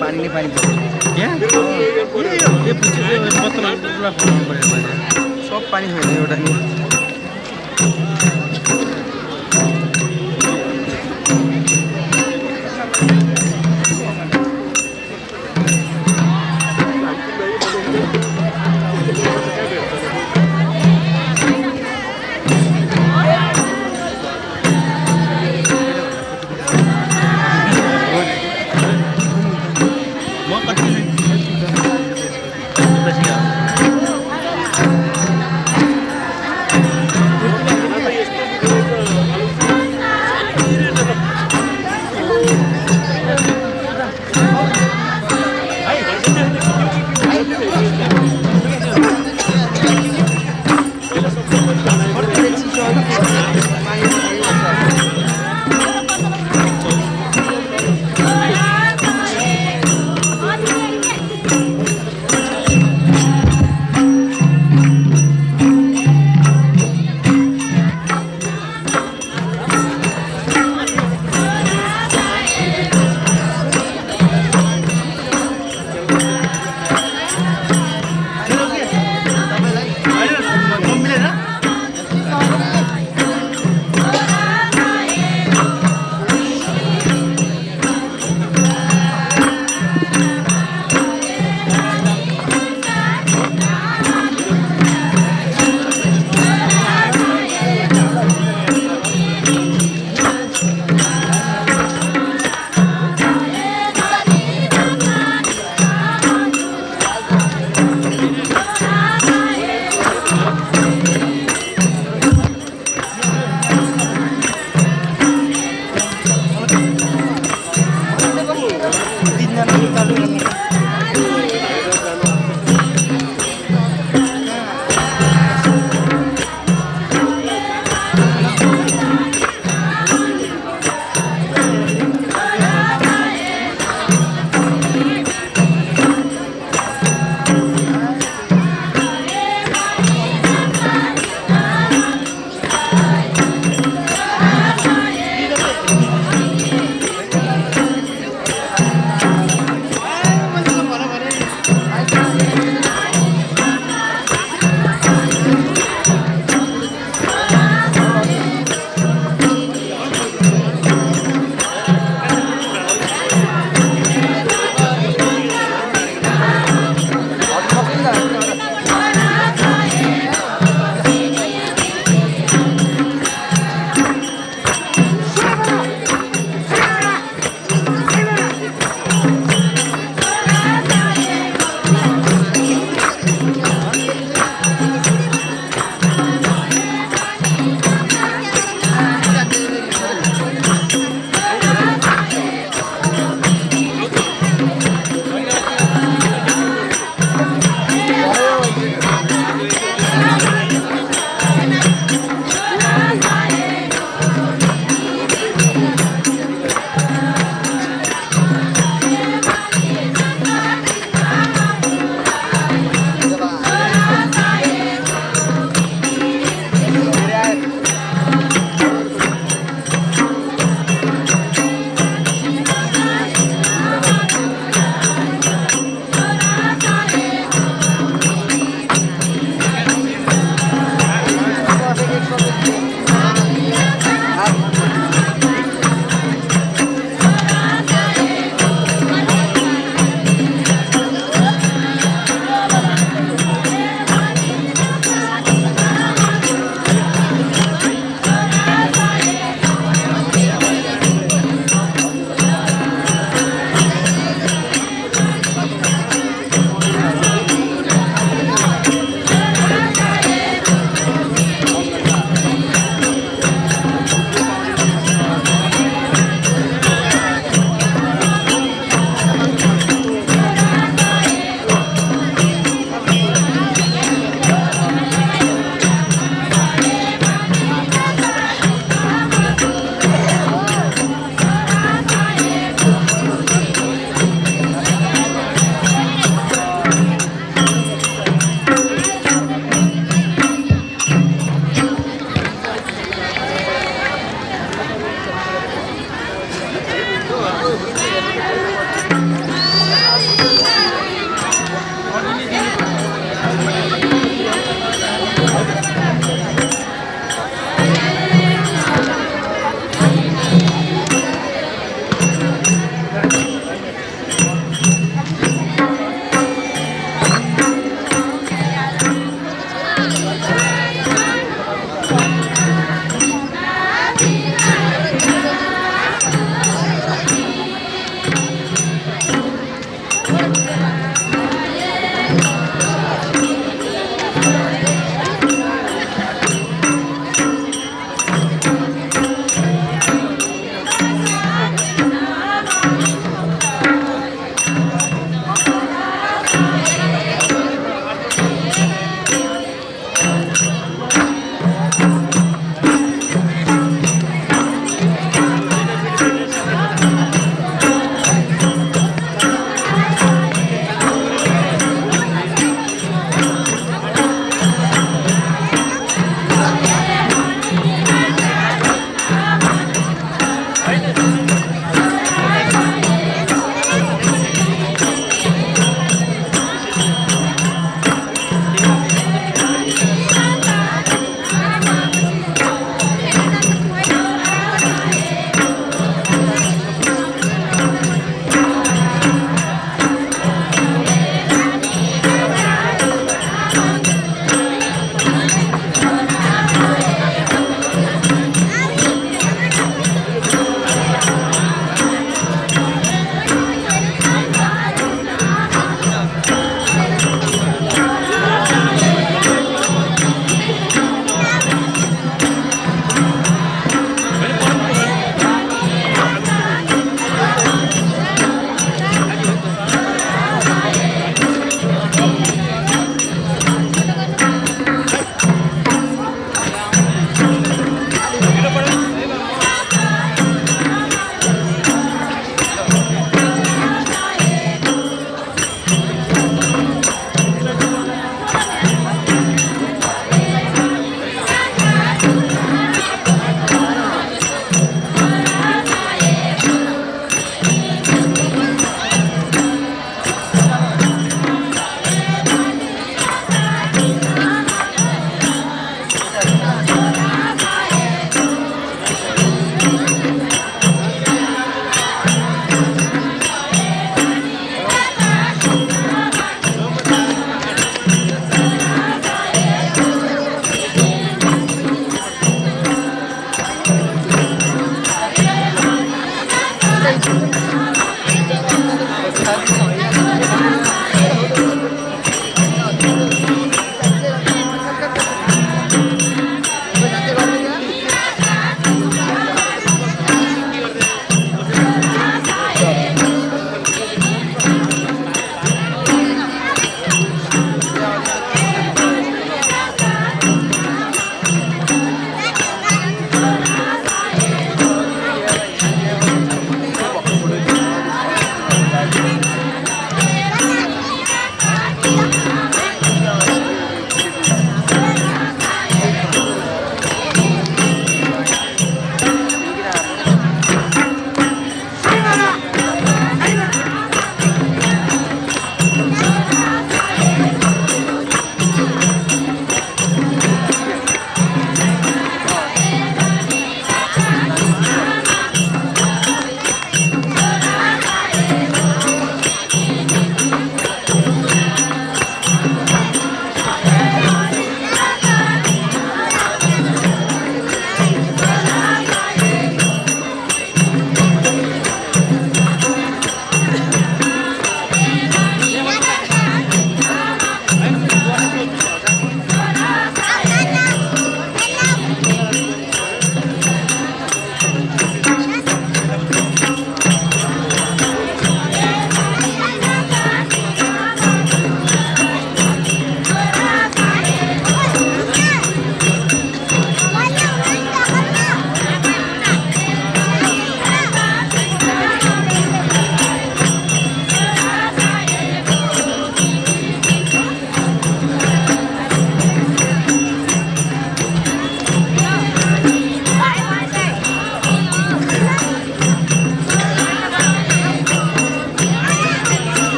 पानी पानी सब पानी छैन एउटा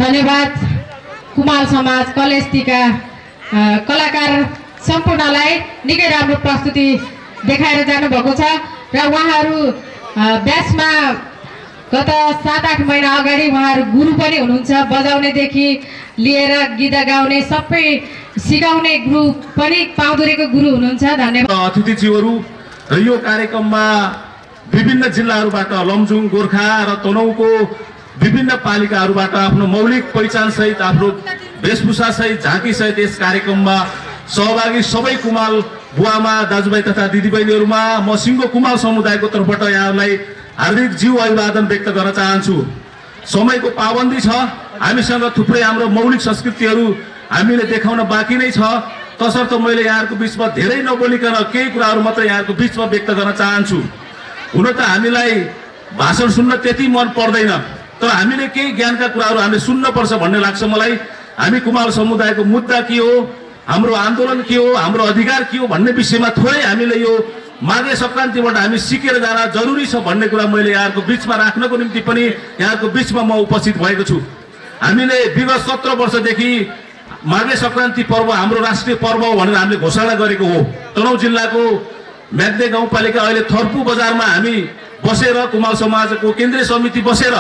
धन्यवाद कुमाल समाज कलेजटीका कलाकार सम्पूर्णलाई निकै राम्रो प्रस्तुति देखाएर जानुभएको छ र उहाँहरू ब्याचमा गत 7-8 महिना अगाडि उहाँहरू गुरु पनि हुनुहुन्छ। बजाउनेदेखि लिएर गीत गाउने सबै सिकाउने गुरु पनि पाउँदुरेको गुरु हुनुहुन्छ। धन्यवाद। अतिथिज्यूहरू र यो कार्यक्रममा विभिन्न जिल्लाहरूबाट लमजुङ गोर्खा र तनहुँको विभिन्न पालिकाहरूबाट आफ्नो मौलिक पहिचान सहित आफ्नो वेशभूषा सहित झाँकी सहित यस कार्यक्रममा सहभागी सबै कुमाल बुवामा दाजुभाइ तथा दिदीबहिनीहरूमा म सिङ्गो कुमाल समुदायको तर्फबाट यहाँलाई हार्दिक जीव अभिवादन व्यक्त गर्न चाहन्छु। समयको पाबन्दी छ, हामीसँग थुप्रै हाम्रो मौलिक संस्कृतिहरू हामीले देखाउन बाँकी नै छ। तसर्थ मैले यहाँहरूको बिचमा धेरै नबोलिकन केही कुराहरू मात्र यहाँहरूको बिचमा व्यक्त गर्न चाहन्छु। हुन त हामीलाई भाषण सुन्न त्यति मन पर्दैन, तर हामीले केही ज्ञानका कुराहरू हामीले सुन्नुपर्छ भन्ने लाग्छ मलाई। हामी कुमाल समुदायको मुद्दा के हो, हाम्रो आन्दोलन के हो, हाम्रो अधिकार के हो भन्ने विषयमा थोरै हामीले यो माघे सङ्क्रान्तिबाट हामी सिकेर जान जरुरी छ भन्ने कुरा मैले यहाँहरूको बिचमा राख्नको निम्ति पनि यहाँहरूको बिचमा म उपस्थित भएको छु। हामीले विगत 17 वर्षदेखि माघे सङ्क्रान्ति पर्व हाम्रो राष्ट्रिय पर्व हो भनेर हामीले घोषणा गरेको हो। तनहुँ जिल्लाको म्याग्दे गाउँपालिका अहिले थर्पु बजारमा हामी बसेर कुमाल समाजको केन्द्रीय समिति बसेर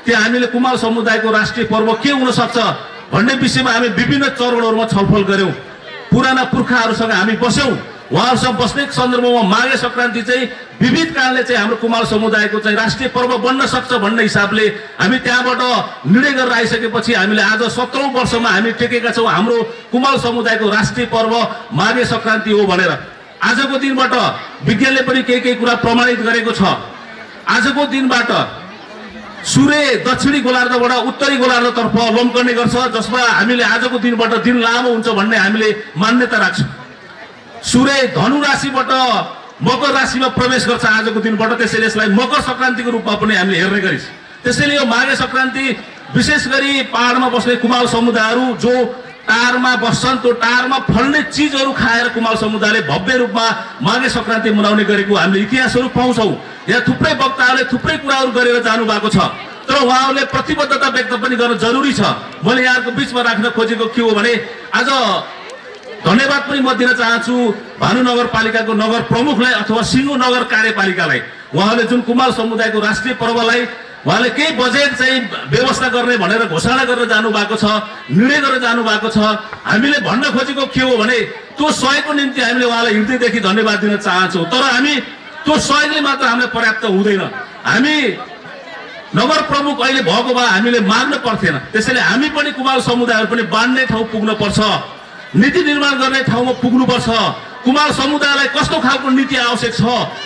त्यहाँ हामीले कुमाल समुदायको राष्ट्रिय पर्व के हुन सक्छ भन्ने विषयमा हामी विभिन्न चरणहरूमा छलफल गर्यौं। पुराना पुर्खाहरूसँग हामी बस्यौं, उहाँहरूसँग बस्ने सन्दर्भमा माघे सङ्क्रान्ति चाहिँ विविध कारणले चाहिँ हाम्रो कुमाल समुदायको चाहिँ राष्ट्रिय पर्व बन्न सक्छ भन्ने हिसाबले हामी त्यहाँबाट निर्णय गरेर आइसकेपछि हामीले आज 17औं वर्षमा हामी टेकेका छौँ हाम्रो कुमाल समुदायको राष्ट्रिय पर्व माघे सङ्क्रान्ति हो भनेर। आजको दिनबाट विज्ञानले पनि केही कुरा प्रमाणित गरेको छ। आजको दिनबाट सूर्य दक्षिणी गोलार्धबाट उत्तरी गोलार्धतर्फ लम्कने गर्छ, जसमा हामीले आजको दिनबाट दिन लामो हुन्छ भन्ने हामीले मान्यता राख्छौँ। सूर्य धनु राशिबाट मकर राशिमा प्रवेश गर्छ आजको दिनबाट, त्यसैले यसलाई मकर सङ्क्रान्तिको रूपमा पनि हामीले हेर्ने गरिन्छ। त्यसैले यो माघे सङ्क्रान्ति विशेष गरी पहाडमा बस्ने कुमाल समुदायहरू जो टारमा बस्छन् त्यो टारमा फल्ने चिजहरू खाएर कुमाल समुदायले भव्य रूपमा माघे सङ्क्रान्ति मनाउने गरेको हामीले इतिहासहरू पाउँछौँ। यहाँ थुप्रै वक्ताहरूले थुप्रै कुराहरू गरेर जानु भएको छ, तर उहाँहरूले प्रतिबद्धता व्यक्त पनि गर्न जरुरी छ। मैले यहाँको बिचमा राख्न खोजेको के हो भने आज धन्यवाद पनि म दिन चाहन्छु भानु नगरपालिकाको नगर प्रमुखलाई अथवा सिङ्गो नगर कार्यपालिकालाई। उहाँले जुन कुमाल समुदायको राष्ट्रिय पर्वलाई उहाँले केही बजेट चाहिँ व्यवस्था गर्ने भनेर घोषणा गरेर जानु भएको छ, निर्णय गरेर जानु भएको छ। हामीले भन्न खोजेको के हो भने त्यो सहयोगको निम्ति हामीले उहाँलाई हृदयदेखि धन्यवाद दिन चाहन्छौँ, तर हामी त्यो सहयोगले मात्र हामीलाई पर्याप्त हुँदैन। हामी नगर प्रमुख अहिले भएको भए हामीले माग्न पर्थेन। त्यसैले हामी पनि कुमाल समुदायहरू पनि बाँड्ने ठाउँ पुग्न पर्छ, नीति निर्माण गर्ने ठाउँमा पुग्नुपर्छ। कुमाल समुदायलाई कस्तो खालको नीति आवश्यक छ,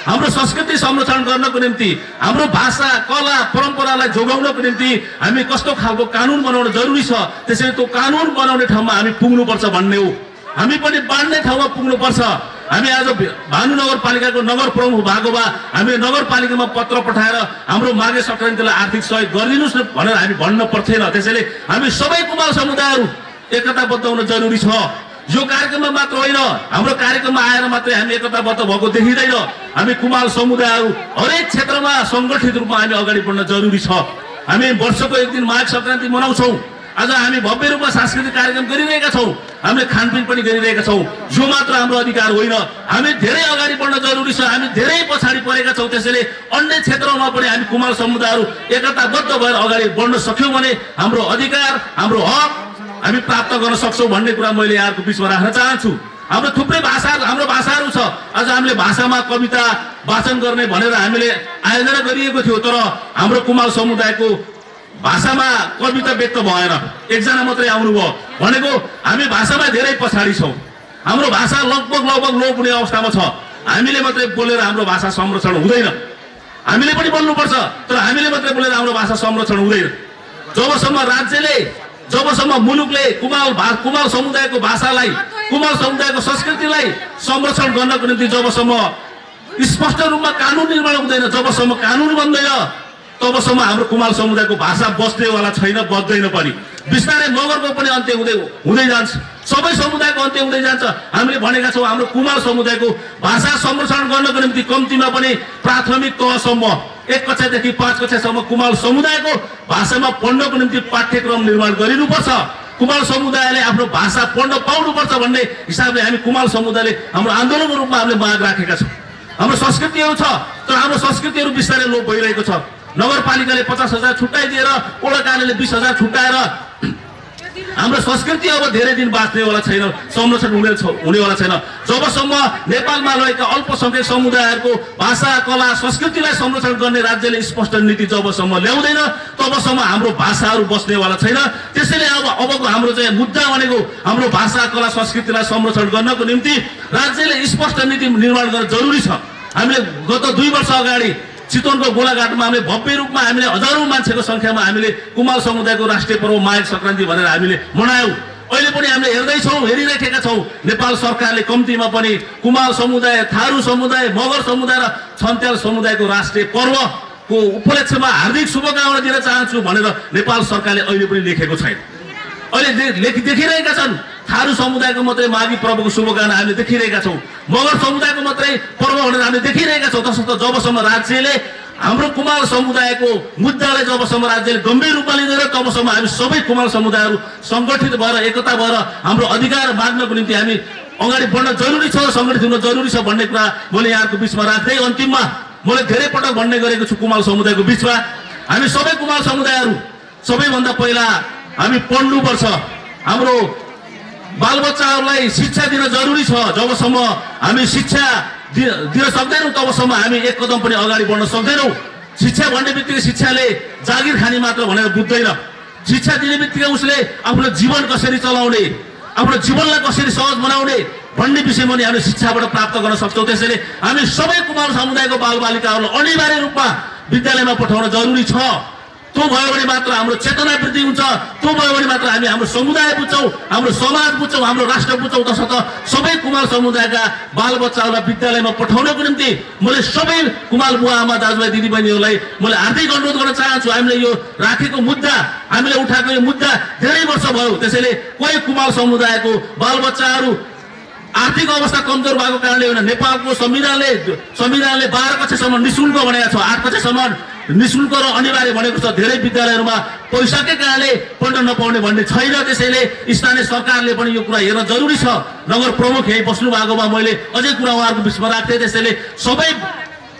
हाम्रो संस्कृति संरक्षण गर्नको निम्ति, हाम्रो भाषा कला परम्परालाई जोगाउनको निम्ति हामी कस्तो खालको कानुन बनाउन जरुरी छ, त्यसैले त्यो कानुन बनाउने ठाउँमा हामी पुग्नुपर्छ भन्ने हो। हामी पनि बाँड्ने ठाउँमा पुग्नुपर्छ। हामी आज भानु नगरपालिकाको नगर प्रमुख भएको भए हामीले नगरपालिकामा पत्र पठाएर हाम्रो माघे सङ्क्रान्तिलाई आर्थिक सहयोग गरिदिनुहोस् न भनेर हामी भन्न पर्थेन। त्यसैले हामी सबै कुमाल समुदायहरू एकताबद्ध हुन जरुरी छ। यो कार्यक्रममा मात्र होइन, हाम्रो कार्यक्रममा आएर मात्रै हामी एकताबद्ध भएको देखिँदैन। हामी कुमाल समुदायहरू हरेक क्षेत्रमा सङ्गठित रूपमा हामी अगाडि बढ्न जरुरी छ। हामी वर्षको एक दिन माघ सङ्क्रान्ति मनाउँछौँ। आज हामी भव्य रूपमा सांस्कृतिक कार्यक्रम गरिरहेका छौँ, हामीले खानपिन पनि गरिरहेका छौँ। यो मात्र हाम्रो अधिकार होइन, हामी धेरै अगाडि बढ्न जरुरी छ। हामी धेरै पछाडि परेका छौँ। त्यसैले अन्य क्षेत्रमा पनि हामी कुमाल समुदायहरू एकताबद्ध भएर अगाडि बढ्न सक्यौँ भने हाम्रो अधिकार हाम्रो हक हामी प्राप्त गर्न सक्छौँ भन्ने कुरा मैले यहाँको बिचमा राख्न चाहन्छु। हाम्रो थुप्रै हाम्रो भाषाहरू छ। आज हामीले भाषामा कविता वाचन गर्ने भनेर हामीले आयोजना गरिएको थियो, तर हाम्रो कुमाल समुदायको भाषामा कविता व्यक्त भएन, एकजना मात्रै आउनुभयो। भनेको हामी भाषामा धेरै पछाडि छौँ। हाम्रो भाषा लगभग लोप हुने अवस्थामा छ। हामीले मात्रै बोलेर हाम्रो भाषा संरक्षण हुँदैन। हामीले पनि बोल्नुपर्छ, तर हामीले मात्रै बोलेर हाम्रो भाषा संरक्षण हुँदैन। जबसम्म मुलुकले कुमाल समुदायको भाषालाई, कुमाल समुदायको संस्कृतिलाई संरक्षण गर्नको निम्ति जबसम्म स्पष्ट रूपमा कानुन निर्माण हुँदैन, जबसम्म कानुन बन्दैन, तबसम्म हाम्रो कुमाल समुदायको भाषा बस्नेवाला छैन, बच्दैन पनि। बिस्तारै नगरको पनि अन्त्य हुँदै जान्छ, सबै समुदायको अन्त्य हुँदै जान्छ। हामीले भनेका छौँ हाम्रो कुमाल समुदायको भाषा संरक्षण गर्नको निम्ति कम्तीमा पनि प्राथमिक तहसम्म 1 कक्षादेखि 5 कक्षासम्म कुमाल समुदायको भाषामा पढ्नको निम्ति पाठ्यक्रम निर्माण गरिनुपर्छ। कुमाल समुदायले आफ्नो भाषा पढ्न पाउनुपर्छ भन्ने हिसाबले हामी कुमाल समुदायले हाम्रो आन्दोलनको रूपमा हामीले माग राखेका छौँ। हाम्रो संस्कृतिहरू छ, तर हाम्रो संस्कृतिहरू बिस्तारै लोप भइरहेको छ। नगरपालिकाले 50,000 छुट्याइदिएर वडा कार्यालयले 20,000 छुट्याएर हाम्रो संस्कृति अब धेरै दिन बाँच्नेवाला छैन, संरक्षण हुनेवाला छैन। जबसम्म नेपालमा रहेका अल्पसङ्ख्यक समुदायहरूको भाषा कला संस्कृतिलाई संरक्षण गर्ने राज्यले स्पष्ट नीति जबसम्म ल्याउँदैन तबसम्म हाम्रो भाषाहरू बस्नेवाला छैन। त्यसैले अबको हाम्रो चाहिँ मुद्दा भनेको हाम्रो भाषा कला संस्कृतिलाई संरक्षण गर्नको निम्ति राज्यले स्पष्ट नीति निर्माण गर्न जरुरी छ। हामीले गत 2 वर्ष अगाडि चितवनको गोलाघाटमा हामीले भव्य रूपमा हामीले हजारौं मान्छेको संख्यामा हामीले कुमाल समुदायको राष्ट्रिय पर्व माघे सङ्क्रान्ति भनेर हामीले मनायौँ। अहिले पनि हामीले हेरिरहेका छौँ नेपाल सरकारले कम्तीमा पनि कुमाल समुदाय, थारू समुदाय, मगर समुदाय र छन्त्याल समुदायको राष्ट्रिय पर्वको उपलक्ष्यमा हार्दिक शुभकामना दिन चाहन्छु भनेर नेपाल सरकारले अहिले पनि लेखेको छैन। अहिले देखिरहेका छन् थारू समुदायको मात्रै माघी पर्वको शुभकामना हामीले देखिरहेका छौँ, मगर समुदायको मात्रै पर्व भनेर हामीले देखिरहेका छौँ। तसर्थ जबसम्म राज्यले हाम्रो कुमाल समुदायको मुद्दालाई जबसम्म राज्यले गम्भीर रूपमा लिँदैन तबसम्म हामी सबै कुमाल समुदायहरू सङ्गठित भएर एकता भएर हाम्रो अधिकार माग्नको निम्ति हामी अगाडि बढ्न जरुरी छ, सङ्गठित हुन जरुरी छ भन्ने कुरा मैले यहाँको बिचमा राख्दै अन्तिममा मैले धेरै पटक भन्ने गरेको छु कुमाल समुदायको बिचमा हामी सबै कुमाल समुदायहरू सबैभन्दा पहिला हामी पढ्नुपर्छ। हाम्रो बालबच्चाहरूलाई शिक्षा दिन जरुरी छ। जबसम्म हामी शिक्षा दिन सक्दैनौँ तबसम्म हामी एक कदम पनि अगाडि बढ्न सक्दैनौँ। शिक्षा भन्ने बित्तिकै शिक्षाले जागिर खाने मात्र भनेर बुझ्दैन। शिक्षा दिने बित्तिकै उसले आफ्नो जीवन कसरी चलाउने, आफ्नो जीवनलाई कसरी सहज बनाउने भन्ने विषयमा पनि हामीले शिक्षाबाट प्राप्त गर्न सक्छौँ। त्यसैले हामी सबै कुमार समुदायको बालबालिकाहरूलाई अनिवार्य रूपमा विद्यालयमा पठाउन जरुरी छ। त्यो भयो भने मात्र हाम्रो चेतना वृद्धि हुन्छ। त्यो भयो भने मात्र हामी हाम्रो समुदाय बुझ्छौँ, हाम्रो समाज बुझ्छौँ, हाम्रो राष्ट्र बुझ्छौँ। तसर्थ सबै कुमार समुदायका बालबच्चाहरूलाई विद्यालयमा पठाउनको निम्ति मैले सबै कुमार बुवा आमा दाजुभाइ दिदीबहिनीहरूलाई मैले हार्दिक अनुरोध गर्न चाहन्छु। हामीले यो राखेको मुद्दा, हामीले उठाएको यो मुद्दा धेरै वर्ष भयो। त्यसैले कोही कुमार समुदायको बालबच्चाहरू आर्थिक अवस्था कमजोर भएको कारणले होइन, नेपालको संविधानले 12 कक्षासम्म निःशुल्क भनेको छ, 8 कक्षासम्म निःशुल्क र अनिवार्य भनेको छ। धेरै विद्यालयहरूमा पैसाकै कारणले पढ्न नपाउने भन्ने छैन। त्यसैले स्थानीय सरकारले पनि यो कुरा हेर्न जरुरी छ। नगर प्रमुख यही बस्नु भएकोमा मैले अझै कुरा उहाँहरूको बिचमा राख्थेँ। त्यसैले सबै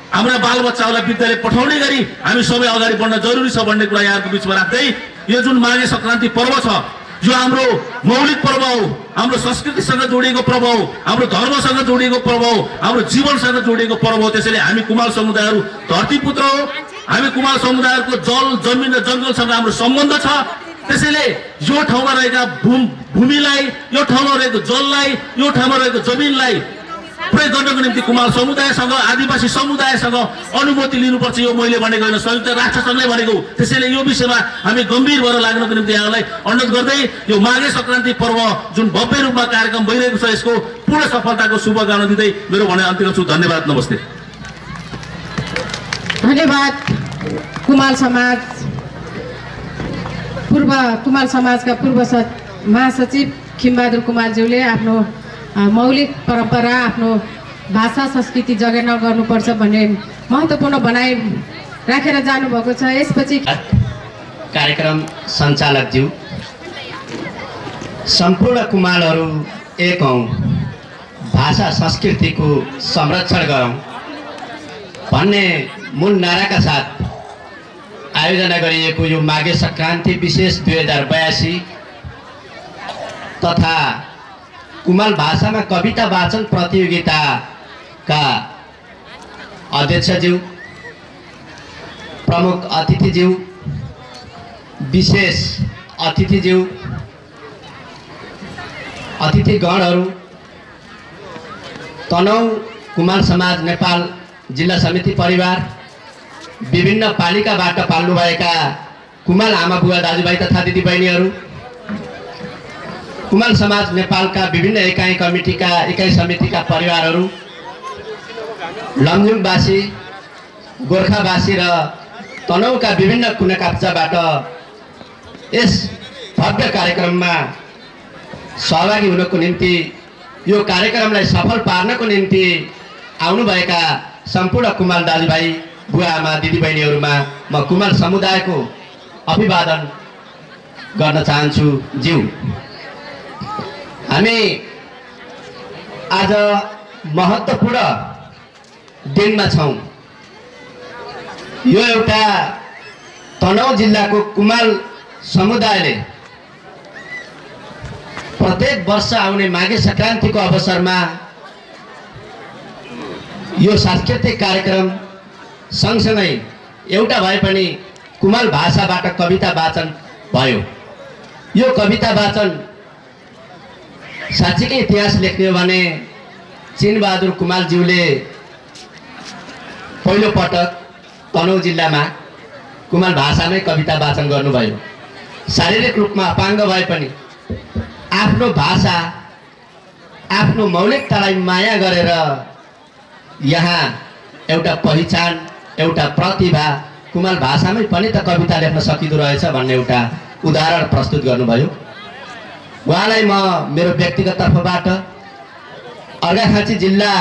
हाम्रा बालबच्चाहरूलाई विद्यालय पठाउने गरी हामी सबै अगाडि बढ्न जरुरी छ भन्ने कुरा यहाँहरूको बिचमा राख्दै, यो जुन माघे सङ्क्रान्ति पर्व छ यो हाम्रो मौलिक पर्व हो, हाम्रो संस्कृतिसँग जोडिएको पर्व हो, हाम्रो धर्मसँग जोडिएको पर्व हो, हाम्रो जीवनसँग जोडिएको पर्व हो। त्यसैले हामी कुमार समुदायहरू धरतीपुत्र हो। हामी कुमार समुदायहरूको जल जमिन र जङ्गलसँग हाम्रो सम्बन्ध छ। त्यसैले यो ठाउँमा रहेका भूमिलाई, यो ठाउँमा रहेको जललाई, यो ठाउँमा रहेको जमिनलाई प्रयोग गर्नको निम्ति कुमार समुदायसँग, आदिवासी समुदायसँग अनुमति लिनुपर्छ। यो मैले भनेको होइन, संयुक्त राष्ट्रसङ्घले भनेको। त्यसैले यो विषयमा हामी गम्भीर भएर लाग्नको निम्ति यहाँलाई अनुरोध गर्दै यो माघे सङ्क्रान्ति पर्व जुन भव्य रूपमा कार्यक्रम भइरहेको छ यसको पूर्ण सफलताको शुभकामना दिँदै मेरो भनाइ अन्त्य गर्छु। धन्यवाद, नमस्ते। धन्यवाद। कुमार समाजका पूर्व महासचिव खिमबहादुर कुमारज्यूले आफ्नो मौलिक परम्परा, आफ्नो भाषा संस्कृति जगेर्ना गर्नुपर्छ भन्ने महत्त्वपूर्ण भनाइ राखेर जानुभएको छ। यसपछि कार्यक्रम सञ्चालकज्यू, सम्पूर्ण कुमारहरू एक हौँ, भाषा संस्कृतिको संरक्षण गरौँ भन्ने मूल नाराका साथ आयोजना गरिएको यो माघे सङ्क्रान्ति विशेष 2082 तथा कुमाल भाषामा कविता वाचन प्रतियोगिताका अध्यक्षज्यू, प्रमुख अतिथिज्यू, विशेष अतिथिज्यू, अतिथिगणहरू, तनहुँ कुमार समाज नेपाल जिल्ला समिति परिवार, विभिन्न पालिकाबाट पाल्नुभएका कुमाल आमा बुवा दाजुभाइ तथा दिदीबहिनीहरू, कुमाल समाज नेपालका विभिन्न इकाइ कमिटीका इकाइ समितिका परिवारहरू, लमजुङवासी, गोर्खावासी र तनहुँका विभिन्न कुना काप्चाबाट यस भव्य कार्यक्रममा सहभागी हुनको निम्ति, यो कार्यक्रमलाई सफल पार्नको निम्ति आउनुभएका सम्पूर्ण कुमाल दाजुभाइ बुवा आमा दिदीबहिनीहरूमा म कुमाल समुदायको अभिवादन गर्न चाहन्छु। ज्यू, हामी आज महत्त्वपूर्ण दिनमा छौँ। यो एउटा तनहुँ जिल्लाको कुमाल समुदायले प्रत्येक वर्ष आउने माघे सङ्क्रान्तिको अवसरमा यो सांस्कृतिक कार्यक्रम सँगसँगै एउटा भए पनि कुमाल भाषाबाट कविता वाचन भयो। यो कविता वाचन साँच्चीकै इतिहास लेख्ने हो भने चिनबहादुर कुमारज्यूले पहिलोपटक तनहुँ जिल्लामा कुमाल भाषामै कविता वाचन गर्नुभयो। शारीरिक रूपमा अपाङ्ग भए पनि आफ्नो भाषा, आफ्नो मौलिकतालाई माया गरेर यहाँ एउटा पहिचान, एउटा प्रतिभा, कुमाल भाषामै पनि त कविता लेख्न सकिँदो रहेछ भन्ने एउटा उदाहरण प्रस्तुत गर्नुभयो। उहाँलाई म मेरो व्यक्तिगत तर्फबाट, अर्घाखाँची जिल्ला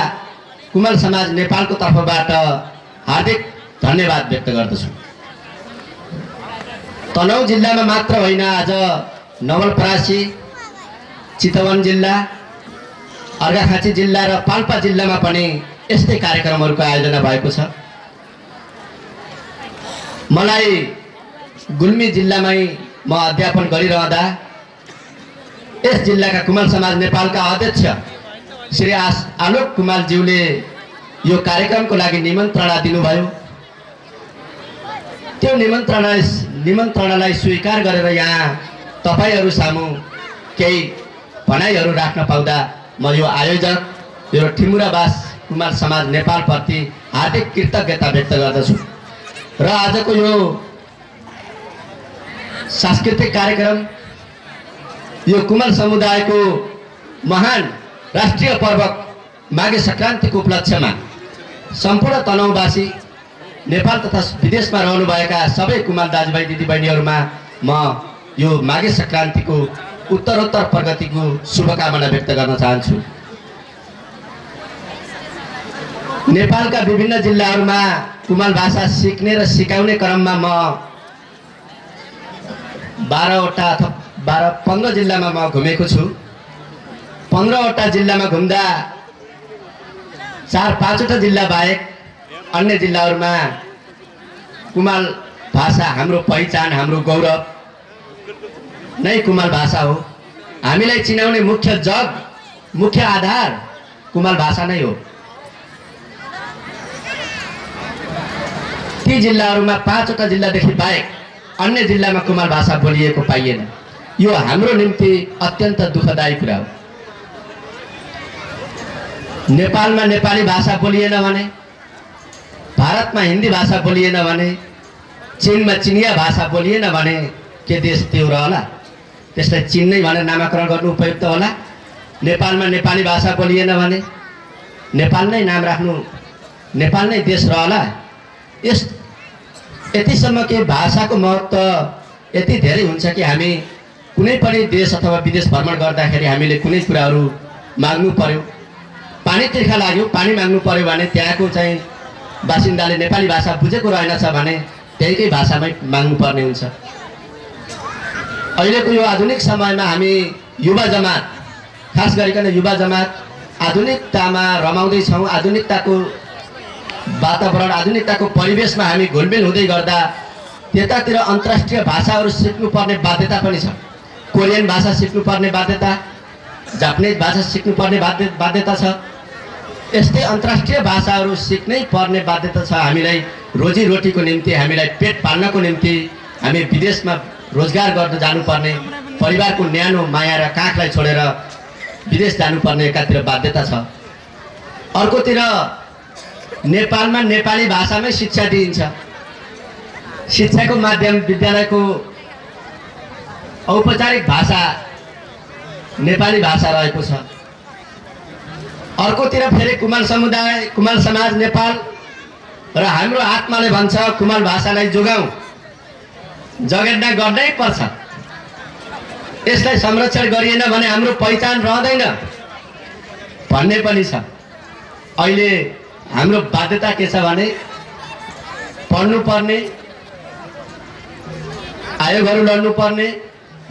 कुमाल समाज नेपालको तर्फबाट हार्दिक धन्यवाद व्यक्त गर्दछु। तनहुँ जिल्लामा मात्र होइन, आज नवलपरासी, चितवन जिल्ला, अर्घाखाँची जिल्ला र पाल्पा जिल्लामा पनि यस्तै कार्यक्रमहरूको आयोजना भएको छ। मलाई गुल्मी जिल्लामै म अध्यापन गरिरहँदा यस जिल्लाका कुमाल समाज नेपालका अध्यक्ष श्री आलोक कुमालज्यूले यो कार्यक्रमको लागि निमन्त्रणा दिनुभयो। त्यो निमन्त्रणालाई स्वीकार गरेर यहाँ तपाईहरू सामु केही भनाइहरू राख्न पाउँदा म यो आयोजक यो ठिमुराबास कुमाल समाज नेपालप्रति हार्दिक कृतज्ञता व्यक्त गर्दछु। र आजको यो सांस्कृतिक कार्यक्रम यो कुमाल समुदायको महान राष्ट्रिय पर्व माघे संक्रान्तिको उपलक्ष्यमा सम्पूर्ण तनहुँवासी नेपाल तथा विदेशमा रहनुभएका सबै कुमाल दाजुभाइ दिदीबहिनीहरूमा म यो माघे संक्रान्तिको उत्तरोत्तर प्रगतिको शुभकामना व्यक्त गर्न चाहन्छु। नेपालका विभिन्न जिल्लाहरूमा कुमाल भाषा सिक्ने र सिकाउने क्रममा म 12वटा अथवा 15 जिल्लामा म घुमेको छु। 15वटा जिल्लामा घुम्दा 4-5वटा जिल्ला बाहेक अन्य जिल्लाहरूमा कुमाल भाषा हाम्रो पहिचान हाम्रो गौरव नै कुमाल भाषा हो। हामीलाई चिनाउने मुख्य आधार कुमाल भाषा नै हो। ती जिल्लाहरूमा 5वटा जिल्लादेखि बाहेक अन्य जिल्लामा कुमाल भाषा बोलिएको पाइएन। यो हाम्रो निम्ति अत्यन्त दुःखदायी कुरा हो। नेपालमा नेपाली भाषा बोलिएन भने, भारतमा हिन्दी भाषा बोलिएन भने, चीनमा चिनिया भाषा बोलिएन भने के देश त्यो रहला? त्यसलाई चीन नै भनेर नामाकरण गर्नु उपयुक्त होला? नेपालमा नेपाली भाषा बोलिएन भने नेपाल नै नाम राख्नु, नेपाल नै देश रहला? यतिसम्म कि भाषाको महत्त्व यति धेरै हुन्छ कि हामी कुनै पनि देश अथवा विदेश भ्रमण गर्दाखेरि हामीले कुनै कुराहरू माग्नु पर्यो, पानी तिर्खा लाग्यो, पानी माग्नु पर्यो भने त्यहाँको चाहिँ बासिन्दाले नेपाली भाषा बुझेको रहेनछ भने त्यहीकै भाषामै माग्नु पर्ने हुन्छ। अहिलेको यो आधुनिक समयमा हामी युवा जमात, खास गरिकन युवा जमात आधुनिकतामा रमाउँदैछौँ। आधुनिकताको वातावरण, आधुनिकताको परिवेशमा हामी घुलमिल हुँदै गर्दा त्यतातिर अन्तर्राष्ट्रिय भाषाहरू सिक्नुपर्ने बाध्यता पनि छ। कोरियन भाषा सिक्नुपर्ने बाध्यता, जापानिज भाषा सिक्नुपर्ने बाध्यता छ। यस्तै अन्तर्राष्ट्रिय भाषाहरू सिक्नै पर्ने बाध्यता छ। हामीलाई रोजीरोटीको निम्ति, हामीलाई पेट पाल्नको निम्ति हामी विदेशमा रोजगार गर्न जानुपर्ने, परिवारको न्यानो माया र काखलाई छोडेर विदेश जानुपर्ने एकातिर बाध्यता छ। अर्कोतिर नेपालमा नेपाली भाषामै शिक्षा दिइन्छ। शिक्षाको माध्यम विद्यालयको औपचारिक भाषा नेपाली भाषा रहेको छ। अर्कोतिर फेरि कुमाल समुदाय, कुमाल समाज नेपाल र हाम्रो आत्माले भन्छ कुमाल भाषालाई जोगाउँ, जगेर्ना गर्नै पर्छ। यसलाई संरक्षण गरिएन भने हाम्रो पहिचान रहँदैन भन्ने पनि छ। अहिले हाम्रो बाध्यता के छ भने पढ्नुपर्ने, आयोगहरू लड्नुपर्ने,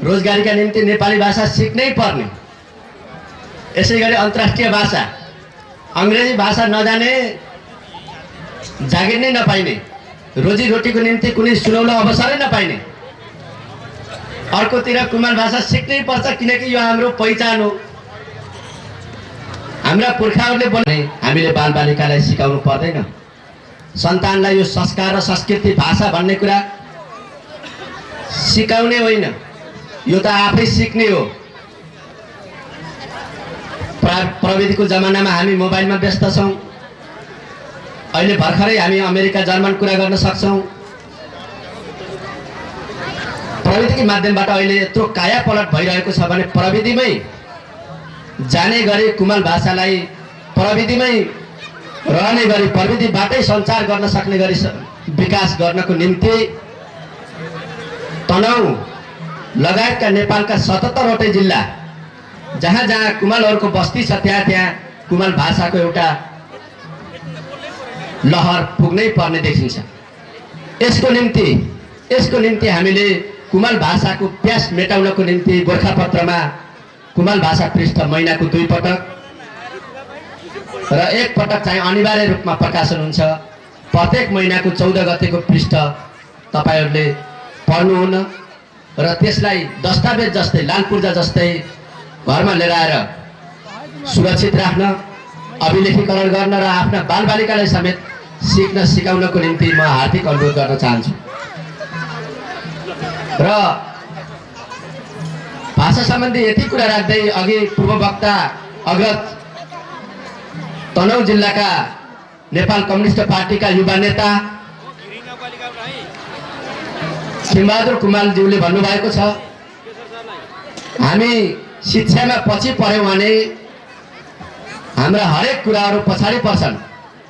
रोजगारीका निम्ति नेपाली भाषा सिक्नै पर्ने। यसै गरी अन्तर्राष्ट्रिय भाषा, अङ्ग्रेजी भाषा नजाने जागिर नै नपाइने, रोजीरोटीको निम्ति कुनै सुनौलो अवसरै नपाइने। अर्कोतिर कुमाल भाषा सिक्नै पर्छ किनकि यो हाम्रो पहिचान हो। हाम्रा पुर्खाहरूले बोल्ने हामीले बालबालिकालाई सिकाउनु पर्दैन। सन्तानलाई यो संस्कार र संस्कृति भाषा भन्ने कुरा सिकाउने होइन, यो त आफै सिक्ने हो। प्रविधिको जमानामा हामी मोबाइलमा व्यस्त छौँ। अहिले भर्खरै हामी अमेरिका जर्मन कुरा गर्न सक्छौँ। प्रविधिको माध्यमबाट अहिले यत्रो कायापलट भइरहेको छ भने प्रविधिमै जाने गरी कुमाल भाषालाई प्रविधिमै रहने गरी प्रविधिबाटै सञ्चार गर्न सक्ने गरी विकास गर्नको निम्ति तनहुँ लगायतका नेपालका 77वटै जिल्ला जहाँ जहाँ कुमालहरूको बस्ती छ त्यहाँ कुमाल भाषाको एउटा लहर पुग्नै पर्ने देखिन्छ। यसको निम्ति हामीले कुमाल भाषाको प्यास मेटाउनको निम्ति गोरखापत्रमा कुमाल भाषा पृष्ठ महिनाको 2 पटक र 1 पटक चाहिँ अनिवार्य रूपमा प्रकाशन हुन्छ। प्रत्येक महिनाको 14 गतेको पृष्ठ तपाईहरूले पढ्नुहुन र त्यसलाई दस्तावेज जस्तै, लाल पूर्जा जस्तै घरमा लिएर आएर सुरक्षित राख्न, अभिलेखीकरण गर्न र आफ्ना बालबालिकालाई समेत सिक्न सिकाउनको निम्ति म हार्दिक अनुरोध गर्न चाहन्छु। र भाषा सम्बन्धी यति कुरा राख्दै अघि पूर्व वक्ता अग्रज तनहुँ जिल्लाका नेपाल कम्युनिस्ट पार्टीका युवा नेता सिंहबहादुर कुमालज्यूले भन्नुभएको छ, हामी शिक्षामा पछि पर्यौँ भने हाम्रा हरेक कुराहरू पछाडि पर्छन्।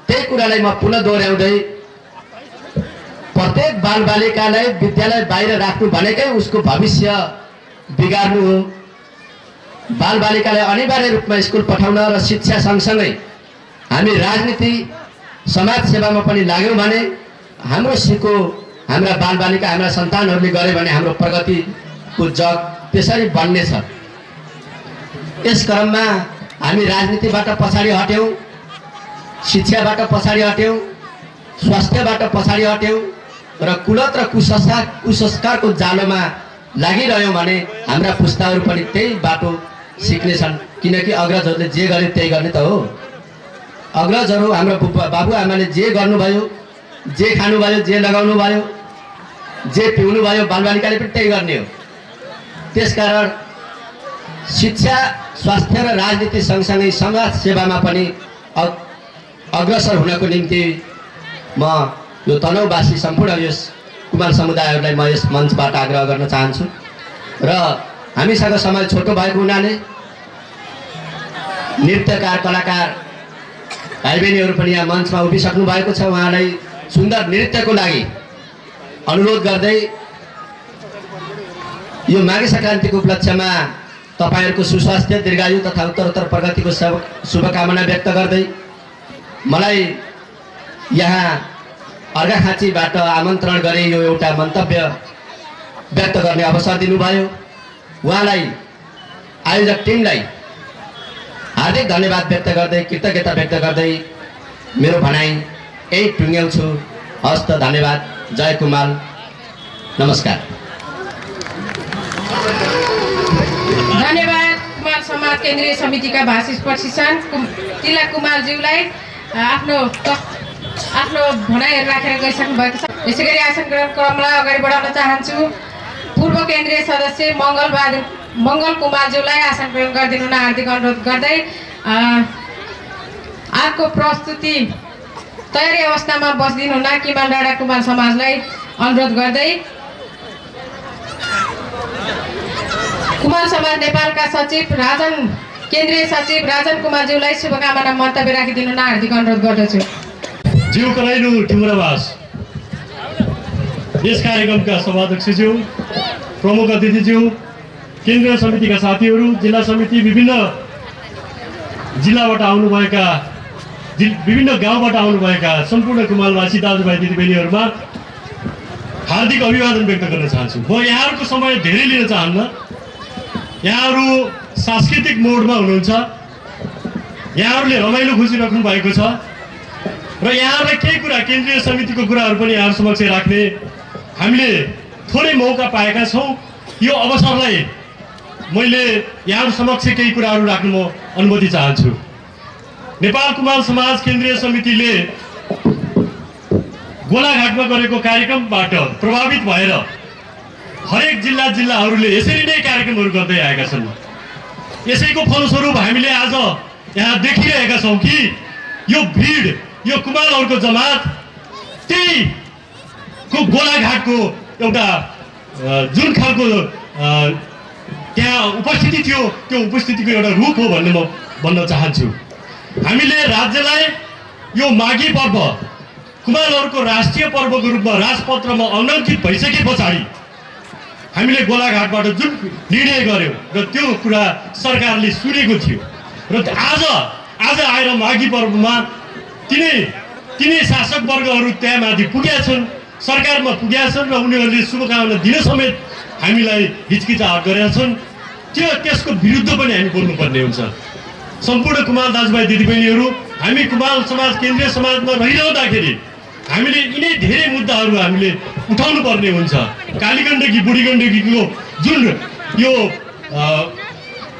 त्यही कुरालाई म पुनः दोहोऱ्याउँदै प्रत्येक बालबालिकालाई विद्यालय बाहिर राख्नु भनेकै उसको भविष्य बिगार्नु हो। बालबालिकालाई अनिवार्य रूपमा स्कुल पठाउन र शिक्षा सँगसँगै हामी राजनीति समाज सेवामा पनि लाग्यौँ भने हाम्रो सिको हाम्रा बालबालिका हाम्रा सन्तानहरूले गरे भने हाम्रो प्रगतिको जग त्यसरी बन्नेछ। यस क्रममा हामी राजनीतिबाट पछाडि हट्यौँ, शिक्षाबाट पछाडि हट्यौँ, स्वास्थ्यबाट पछाडि हट्यौँ र कुलत र कुसंस्कारको जालोमा लागिरह्यौँ भने हाम्रा पुस्ताहरू पनि त्यही बाटो सिक्नेछन्। किनकि अग्रजहरूले जे गरे त्यही गर्ने त हो। अग्रजहरू हाम्रो बाबुआमाले जे गर्नुभयो, जे खानुभयो, जे लगाउनु भयो, जे पिउनु भयो, बालबालिकाले पनि त्यही गर्ने हो। त्यसकारण शिक्षा, स्वास्थ्य र राजनीति सँगसँगै समाज सेवामा पनि अग्रसर हुनको निम्ति म यो तनहुँवासी सम्पूर्ण यस कुमार समुदायहरूलाई म यस मञ्चबाट आग्रह गर्न चाहन्छु। र हामीसँग समय छोटो भएको हुनाले नृत्यकार कलाकार भाइ बहिनीहरू पनि यहाँ मञ्चमा उभिसक्नु भएको छ। उहाँलाई सुन्दर नृत्यको लागि अनुरोध गर्दै यो माघे सङ्क्रान्तिको उपलक्ष्यमा तपाईहरूको सुस्वास्थ्य, दीर्घायु तथा उत्तरोत्तर प्रगतिको शुभकामना व्यक्त गर्दै मलाई यहाँ अर्घाखाँचीबाट आमन्त्रण गरे यो एउटा मन्तव्य व्यक्त गर्ने अवसर दिनुभयो। उहाँलाई आयोजक टिमलाई हार्दिक धन्यवाद व्यक्त गर्दै कृतज्ञता व्यक्त गर्दै मेरो भनाइ यही टुङ्ग्याउँछु। हस्त, धन्यवाद। जय कुमाल, नमस्कार। धन्यवाद। कुमार समाज केन्द्रीय समितिका भाषिक प्रशिक्षण तिलक कुमारज्यूलाई आफ्नो भनाइहरू राखेर गइसक्नु भएको छ। यसै गरी आसन ग्रहण क्रमलाई अगाडि बढाउन चाहन्छु। पूर्व केन्द्रीय सदस्य मङ्गल कुमारज्यूलाई आसन ग्रहण गरिदिनु हुन हार्दिक अनुरोध गर्दै आजको प्रस्तुति तयारी अवस्थामा बसिदिनु हुन किमान डाँडा कुमार समाजलाई अनुरोध गर्दै कुमार समाज नेपालका सचिव केन्द्रीय सचिव राजन कुमारज्यूलाई शुभकामना मन्तव्य राखिदिनु हुन हार्दिक अनुरोध गर्दछु। ज्यू कराइनु टिमुरावास, यस कार्यक्रमका सभाध्यक्षज्यू, प्रमुख अतिथिज्यू, केन्द्रीय समितिका साथीहरू, जिल्ला समिति, विभिन्न जिल्लाबाट आउनुभएका, विभिन्न गाउँबाट आउनुभएका सम्पूर्ण कुमालवासी दाजुभाइ दिदीबहिनीहरूमा हार्दिक अभिवादन व्यक्त गर्न चाहन्छु। म यहाँहरूको समय धेरै लिन चाहन्न। यहाँहरू सांस्कृतिक मोडमा हुनुहुन्छ, यहाँहरूले रमाइलो खोजिराख्नु भएको छ र यहाँहरूलाई केही कुरा केन्द्रीय समितिको कुराहरू पनि यहाँहरू समक्ष राख्ने हामीले थोरै मौका पाएका छौँ। यो अवसरलाई मैले यहाँहरू समक्ष केही कुराहरू राख्नु म अनुमति चाहन्छु। नेपाल कुमार समाज केन्द्रीय समितिले गोलाघाटमा गरेको कार्यक्रमबाट प्रभावित भएर हरेक जिल्लाहरूले यसरी नै कार्यक्रमहरू गर्दै आएका छन्। यसैको फलस्वरूप हामीले आज यहाँ देखिरहेका छौँ कि यो भिड, यो कुमारहरूको जमात त्यही गोलाघाटको एउटा जुन खालको त्यहाँ उपस्थिति थियो त्यो उपस्थितिको एउटा रूप हो भन्ने म भन्न चाहन्छु। हामीले राज्यलाई यो माघी पर्व कुमारहरूको राष्ट्रिय पर्वको रूपमा राजपत्रमा अङ्कित भइसके पछाडि हामीले गोलाघाटबाट जुन निर्णय गर्यौँ र त्यो कुरा सरकारले सुनेको थियो र आज आएर माघी पर्वमा तिनै शासक वर्गहरू त्यहाँ माथि पुगेका छन्, सरकारमा पुगेका छन् र उनीहरूले शुभकामना दिन समेत हामीलाई हिचकिचाहट गरेका छन्। त्यसको विरुद्ध पनि हामी बोल्नुपर्ने हुन्छ। सम्पूर्ण कुमार दाजुभाइ दिदीबहिनीहरू, हामी कुमार समाज केन्द्रीय समाजमा रहिरहँदाखेरि हामीले यिनै धेरै मुद्दाहरू हामीले उठाउनु पर्ने हुन्छ। कालीगण्डकी बुढी गण्डकीको जुन यो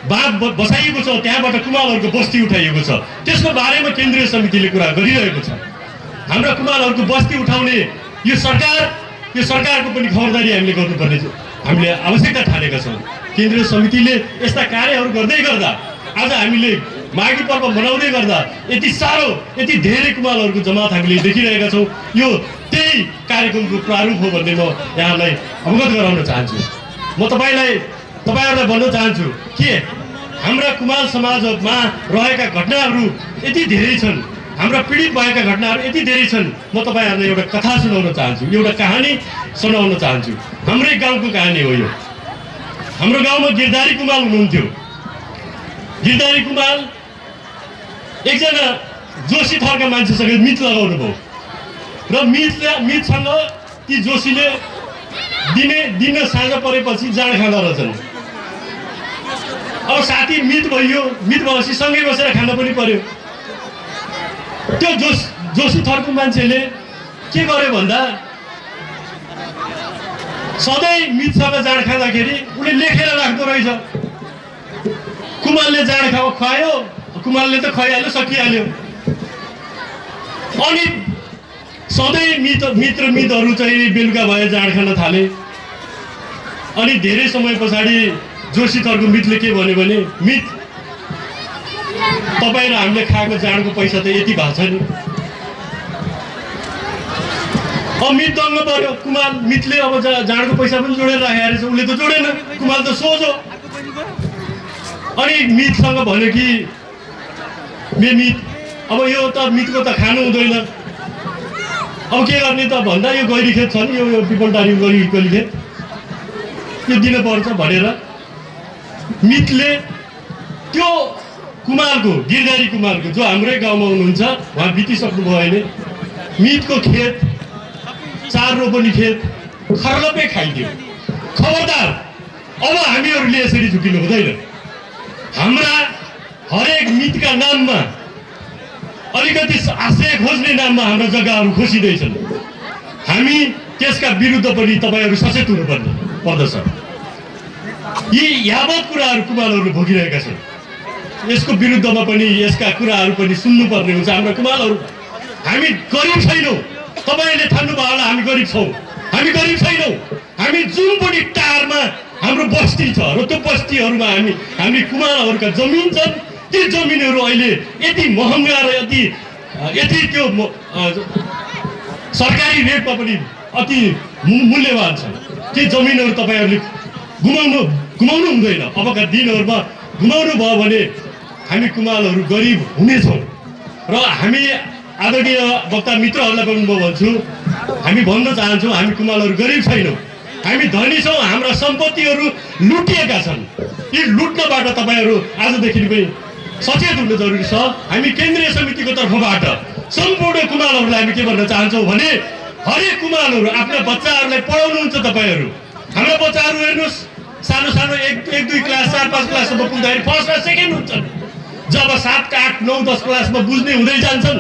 बाँध बसाइएको छ, त्यहाँबाट कुमालहरूको बस्ती उठाइएको छ, त्यसको बारेमा केन्द्रीय समितिले कुरा गरिरहेको छ। हाम्रा कुमालहरूको बस्ती उठाउने यो सरकारको पनि खबरदारी हामीले गर्नुपर्ने हामीले आवश्यकता ठानेका छौँ। केन्द्रीय समितिले यस्ता कार्यहरू गर्दै गर्दा आज हामीले माघी पर्व मनाउँदै गर्दा यति धेरै कुमालहरूको जमात हामीले देखिरहेका छौँ। यो त्यही कार्यक्रमको प्रारूप हो भन्ने म यहाँलाई अवगत गराउन चाहन्छु। म तपाईँहरूलाई भन्न चाहन्छु के हाम्रा कुमाल समाजमा रहेका घटनाहरू यति धेरै छन्, हाम्रा पीडित भएका घटनाहरू यति धेरै छन्। म तपाईँहरूलाई एउटा कथा सुनाउन चाहन्छु, एउटा कहानी सुनाउन चाहन्छु। हाम्रै गाउँको कहानी हो यो। हाम्रो गाउँमा गिरधारी कुमाल हुनुहुन्थ्यो। गिरधारी कुमाल एकजना जोशी थरका मान्छेसँग मित लगाउनु भयो र मितसँग ती जोशीले दिन साँझ परेपछि जाँड खाँदा रहेछन्। अब साथी मित भयो, मित भएपछि सँगै बसेर खान पनि पर्यो। त्यो जोशी थरको मान्छेले के गर्यो भन्दा सधैँ मितसँग जाँड खाँदाखेरि उसले लेखेर राख्दो रहेछ। कुमालले जाँड खुवायो, कुमालले त खुवाइहाल्यो, सकिहाल्यो। अनि सधैँ मितहरू चाहिँ बेलुका भए जाँड खान थाले। अनि धेरै समय पछाडि जोशी थरको मितले के भन्यो भने, मित तपाईँ र हामीले खाएको जाँडको पैसा त यति भएको छ नि। अब मित दङ्ग पर्यो। कुमाल मितले अब जाँडको पैसा पनि जोडेर राखेको रहेछ, उसले त जोडेन, कुमाल त सोझो। अनि मितसँग भन्यो कि मित अब यो त मितको त खानु हुँदैन, अब के गर्ने त भन्दा यो गैरी खेत छ नि, यो पिपलटारी गैरी खेत, यो दिन पर्छ भनेर मितले त्यो कुमालको, गिरधारी कुमालको जो हाम्रै गाउँमा हुनुहुन्छ, उहाँ बितिसक्नुभयो अहिले, मितको खेत 4 रोपनी खेत खर्लपै खाइदियो। खबरदार, अब हामीहरूले यसरी झुकिनु हुँदैन। हाम्रा हरेक मितका नाममा अलिकति आश्रय खोज्ने नाममा हाम्रा जग्गाहरू खोसिँदैछन्। हामी त्यसका विरुद्ध पनि तपाईँहरू सचेत पर्दछ। यी यावत कुराहरू कुमालहरूले भोगिरहेका छन्, यसको विरुद्धमा पनि यसका कुराहरू पनि सुन्नुपर्ने हुन्छ। हाम्रा कुमालहरू, हामी गरिब छैनौँ। तपाईँले ठान्नुभयो होला हामी गरिब छौँ, हामी गरिब छैनौँ। हामी जुन पनि टारमा हाम्रो बस्ती छ र त्यो बस्तीहरूमा हामी कुमालहरूका जमिन छन्, ती जमिनहरू अहिले यति महँगा र यति त्यो सरकारी रेटमा पनि अति मूल्यवान छन्। ती जमिनहरू तपाईँहरूले गुमाउनु हुँदैन। अबका दिनहरूमा गुमाउनु भयो भने हामी कुमालहरू गरिब हुनेछौँ। र हामी आदरणीय वक्ता मित्रहरूलाई पनि म भन्छु, हामी भन्न चाहन्छौँ हामी कुमालहरू गरिब छैनौँ, हामी धनी छौँ। हाम्रा सम्पत्तिहरू लुटिएका छन्। यी लुट्नबाट तपाईँहरू आजदेखि पनि सचेत हुनु जरुरी छ। हामी केन्द्रीय समितिको तर्फबाट सम्पूर्ण कुमालहरूलाई हामी के भन्न चाहन्छौँ भने, हरेक कुमालहरू आफ्ना बच्चाहरूलाई पढाउनुहुन्छ। तपाईँहरू हाम्रा बच्चाहरू हेर्नुहोस्, सानो 1-2 क्लास 4-5 क्लाससम्म पुग्दाखेरि फर्स्ट र सेकेन्ड हुन्छन्। जब 7, 8, 9, 10 क्लासमा बुझ्ने हुँदै जान्छन्,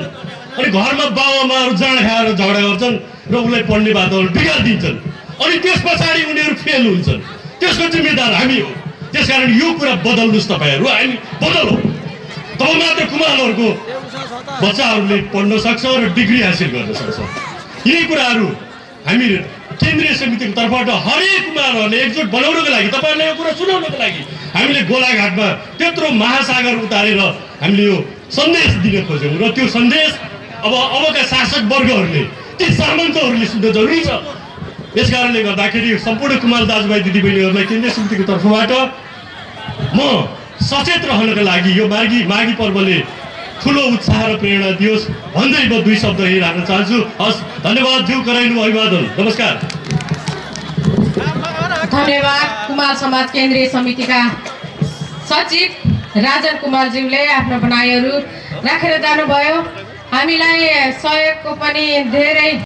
अनि घरमा बाबुआमाहरू जाँड खाएर झगडा गर्छन् र उसलाई पढ्ने वातावरण बिगारिदिन्छन्। अनि त्यस पछाडि उनीहरू फेल हुन्छन्। त्यसको जिम्मेदार हामी हो। त्यसकारण यो कुरा बदल्नुहोस् तपाईँहरू, हामी बदलौँ। तब मात्र कुमालहरूको बच्चाहरूले पढ्न सक्छ र डिग्री हासिल गर्न सक्छ। यी कुराहरू हामी केन्द्रीय समितिको तर्फबाट हरेक कुमालहरूले एकजुट बनाउनको लागि, तपाईँहरूलाई यो कुरा सुनाउनको लागि हामीले गोलाघाटमा त्यत्रो महासागर उतारेर हामीले यो सन्देश दिन खोज्यौँ। र त्यो सन्देश अबका शासक वर्गहरूले, ती सामन्तहरूले सुन्न जरुरी छ। यस कारणले गर्दाखेरि सम्पूर्ण कुमाल दाजुभाइ दिदीबहिनीहरूलाई केन्द्रीय समितिको तर्फबाट म सचेत रहनको लागि यो माघी पर्वले ठुलो उत्साह र प्रेरणा दियोस् भन्दै म 2 शब्द यही राख्न चाहन्छु। हस्, धन्यवाद। ज्यू कराइनु, अभिवादन, नमस्कार। धन्यवाद। कुमाल समाज केन्द्रीय समितिका सचिव राजन कुमारज्यूले आफ्नो भनाइहरू राखेर जानुभयो। हामीलाई सहयोगको पनि धेरै